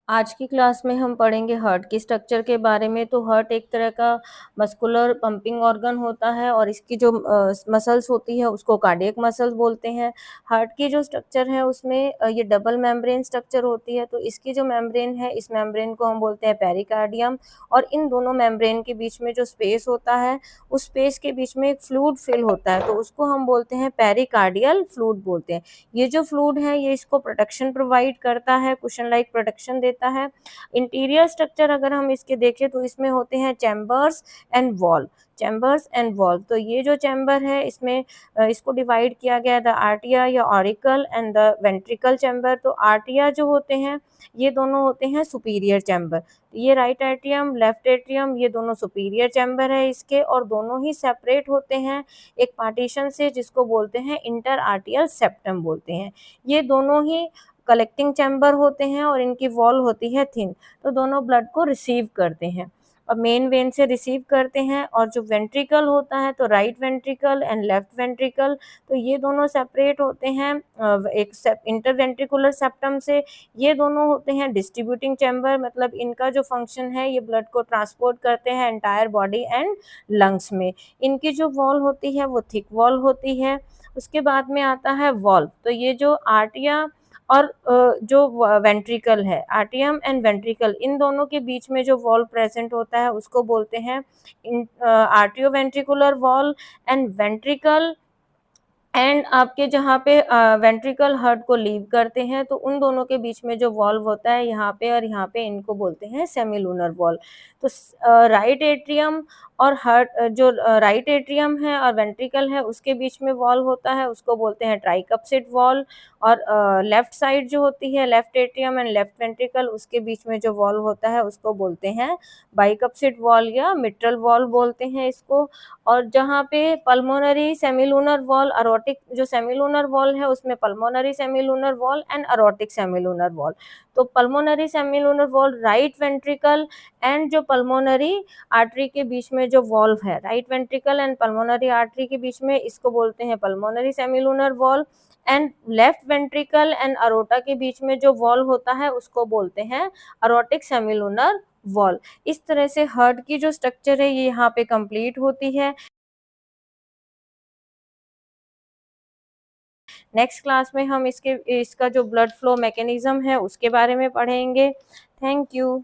आज की क्लास में हम पढ़ेंगे हार्ट की स्ट्रक्चर के बारे में। तो हार्ट एक तरह का मस्कुलर पंपिंग ऑर्गन होता है और इसकी जो मसल्स होती है उसको कार्डियक मसल्स बोलते हैं। हार्ट की जो स्ट्रक्चर है उसमें ये डबल मेम्ब्रेन स्ट्रक्चर होती है। तो इसकी जो मेम्ब्रेन है, इस मेम्ब्रेन को हम बोलते हैं पेरिकार्डियम, और इन दोनों मेम्ब्रेन के बीच में जो स्पेस होता है, उस स्पेस के बीच में एक फ्लूइड फिल होता है, तो उसको हम बोलते हैं पेरिकार्डियल फ्लूइड बोलते हैं। ये जो फ्लूइड है ये इसको प्रोटेक्शन प्रोवाइड करता है, कुशन लाइक प्रोटेक्शन देता है। इंटीरियर स्ट्रक्चर अगर हम इसके देखें तो इसमें होते हैं chambers and wall. Chambers and wall, तो ये जो चैम्बर है इसमें इसको डिवाइड किया गया है द आर्टिया या auricle and the ventricle chamber. तो आर्टिया जो होते हैं ये दोनों होते हैं सुपीरियर चैम्बर। ये राइट एट्रियम, लेफ्ट एट्रियम, ये दोनों सुपीरियर चैम्बर है इसके, और दोनों ही सेपरेट होते हैं एक पार्टीशन से जिसको बोलते हैं इंटर आर्टियल सेप्टम बोलते हैं। ये दोनों ही कलेक्टिंग चैम्बर होते हैं और इनकी वॉल होती है थिन, तो दोनों ब्लड को रिसीव करते हैं और मेन वेन से रिसीव करते हैं। और जो वेंट्रिकल होता है तो right ventricle and left ventricle, तो ये दोनों सेपरेट होते हैं एक इंटरवेंट्रिकुलर सेप्टम से। ये दोनों होते हैं डिस्ट्रीब्यूटिंग चैम्बर, मतलब इनका जो फंक्शन है ये ब्लड को ट्रांसपोर्ट करते हैं एंटायर बॉडी एंड लंग्स में। इनकी जो वॉल होती है वो थिक वॉल होती है। उसके बाद में आता है वॉल्व। तो ये जो आर्टिया और जो वेंट्रिकल है, आर्टियम एंड वेंट्रिकल, इन दोनों के बीच में जो वॉल प्रेजेंट होता है उसको बोलते हैं RTO ventricular wall and ventricle. And आपके जहाँ पे वेंट्रिकल हार्ट को लीव करते हैं तो उन दोनों के बीच में जो वॉल्व होता है यहाँ पे और यहाँ पे, इनको बोलते हैं सेमिलूनर वॉल्व। तो राइट एट्रियम और हार्ट, जो राइट एट्रियम है और वेंट्रिकल है उसके बीच में वॉल्व होता है उसको बोलते हैं ट्राइकप्सिड वॉल्व। और लेफ्ट साइड जो होती है, left atrium and left ventricle, उसके बीच में जो वॉल्व होता है उसको बोलते हैं बाइकप्सिड वॉल्व या मिट्रल वॉल्व बोलते हैं इसको। और जहाँ पे पल्मोनरी सेमिलूनर वॉल, अरोटिक जो सेमिलूनर वॉल है उसमें pulmonary semilunar valve and aortic semilunar valve. तो pulmonary semilunar valve right ventricle and जो पल्मोनरी आर्टरी के बीच में जो वॉल्व है, right ventricle and pulmonary artery के बीच में, इसको बोलते हैं pulmonary semilunar valve. And left ventricle and aorta के बीच में जो वॉल होता है उसको बोलते हैं अरोटिक सेमिलूनर वॉल। इस तरह से हार्ट की जो स्ट्रक्चर है ये यहाँ पे कंप्लीट होती है। नेक्स्ट क्लास में हम इसका जो ब्लड फ्लो मैकेनिज्म है उसके बारे में पढ़ेंगे। Thank you.